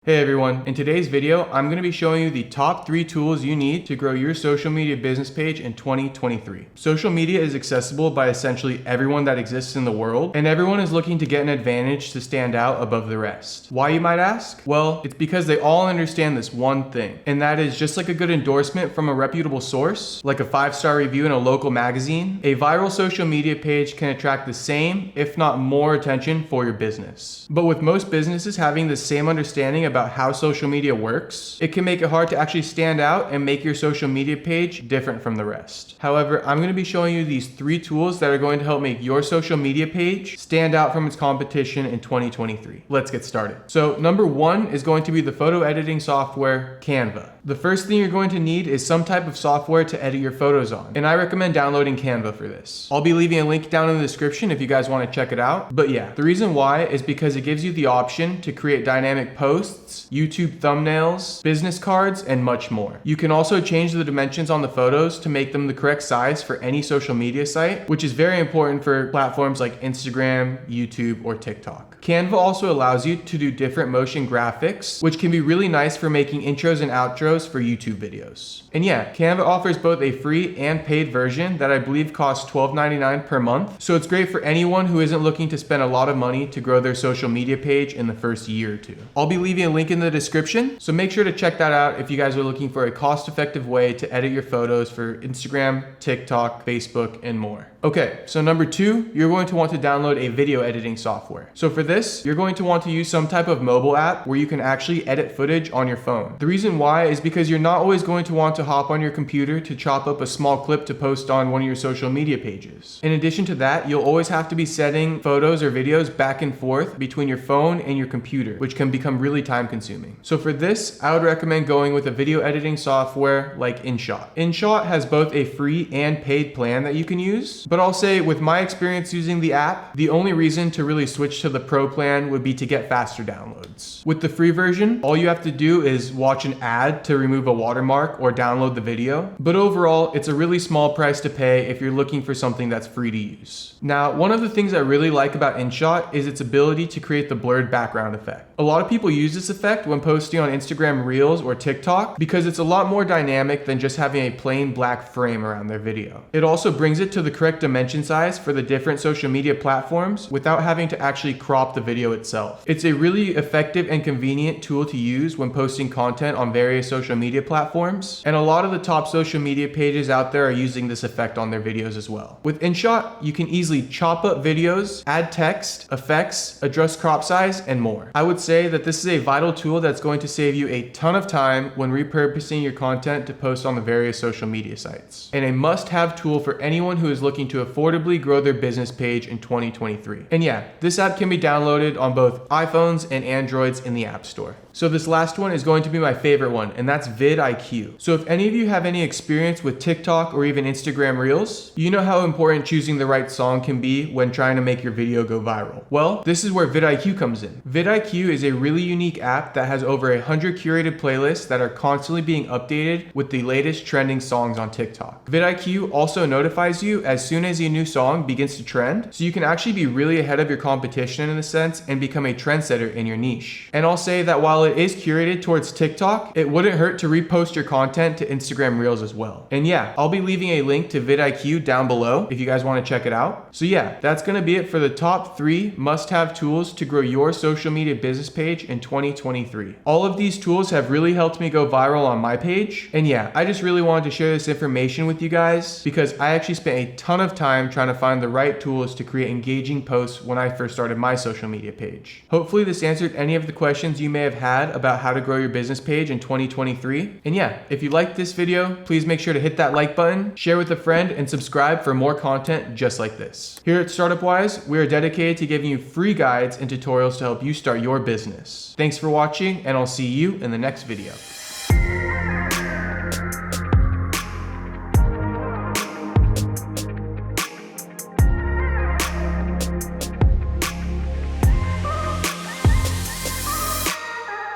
Hey everyone, in today's video, I'm going to be showing you the top 3 tools you need to grow your social media business page in 2023. Social media is accessible by essentially everyone that exists in the world, and everyone is looking to get an advantage to stand out above the rest. Why, you might ask? Well, it's because they all understand this one thing, and that is just like a good endorsement from a reputable source, like a 5-star review in a local magazine, a viral social media page can attract the same, if not more attention for your business. But with most businesses having the same understanding about how social media works, it can make it hard to actually stand out and make your social media page different from the rest. However, I'm going to be showing you these 3 tools that are going to help make your social media page stand out from its competition in 2023. Let's get started. So number 1 is going to be the photo editing software, Canva. The first thing you're going to need is some type of software to edit your photos on, and I recommend downloading Canva for this. I'll be leaving a link down in the description if you guys want to check it out. But yeah, the reason why is because it gives you the option to create dynamic posts, YouTube thumbnails, business cards, and much more. You can also change the dimensions on the photos to make them the correct size for any social media site, which is very important for platforms like Instagram, YouTube, or TikTok. Canva also allows you to do different motion graphics, which can be really nice for making intros and outros for YouTube videos. And yeah, Canva offers both a free and paid version that I believe costs $12.99 per month. So it's great for anyone who isn't looking to spend a lot of money to grow their social media page in the first year or 2. I'll be leaving a link in the description, so make sure to check that out if you guys are looking for a cost-effective way to edit your photos for Instagram, TikTok, Facebook, and more. Okay, so number 2, you're going to want to download a video editing software. So for this, you're going to want to use some type of mobile app where you can actually edit footage on your phone. The reason why is because you're not always going to want to hop on your computer to chop up a small clip to post on one of your social media pages. In addition to that, you'll always have to be setting photos or videos back and forth between your phone and your computer, which can become really time consuming. So for this, I would recommend going with a video editing software like InShot. InShot has both a free and paid plan that you can use, but I'll say with my experience using the app, the only reason to really switch to the pro plan would be to get faster downloads. With the free version, all you have to do is watch an ad to remove a watermark or download the video, but overall, it's a really small price to pay if you're looking for something that's free to use. Now, one of the things I really like about InShot is its ability to create the blurred background effect. A lot of people use this effect when posting on Instagram Reels or TikTok because it's a lot more dynamic than just having a plain black frame around their video. It also brings it to the correct dimension size for the different social media platforms without having to actually crop the video itself. It's a really effective and convenient tool to use when posting content on various social media platforms, and a lot of the top social media pages out there are using this effect on their videos as well. With InShot, you can easily chop up videos, add text, effects, adjust crop size, and more. I would say that this is a vital tool that's going to save you a ton of time when repurposing your content to post on the various social media sites, and a must-have tool for anyone who is looking to affordably grow their business page in 2023. And yeah, this app can be downloaded on both iPhones and Androids in the App Store. So this last one is going to be my favorite one, and that's vidIQ. So if any of you have any experience with TikTok or even Instagram Reels, you know how important choosing the right song can be when trying to make your video go viral. Well, this is where vidIQ comes in. vidIQ is a really unique app that has over 100 curated playlists that are constantly being updated with the latest trending songs on TikTok. vidIQ also notifies you as soon as a new song begins to trend, so you can actually be really ahead of your competition in a sense and become a trendsetter in your niche. And I'll say that while it is curated towards TikTok, it wouldn't hurt to repost your content to Instagram Reels as well. And yeah, I'll be leaving a link to vidIQ down below if you guys want to check it out. So yeah, that's going to be it for the top 3 must-have tools to grow your social media business page in 2023. All of these tools have really helped me go viral on my page. And yeah, I just really wanted to share this information with you guys because I actually spent a ton of time trying to find the right tools to create engaging posts when I first started my social media page. Hopefully this answered any of the questions you may have had about how to grow your business page in 2023. And yeah, if you liked this video, please make sure to hit that like button, share with a friend, and subscribe for more content just like this. Here at Startup Wise, we are dedicated to giving you free guides and tutorials to help you start your business. Thanks for watching, and I'll see you in the next video.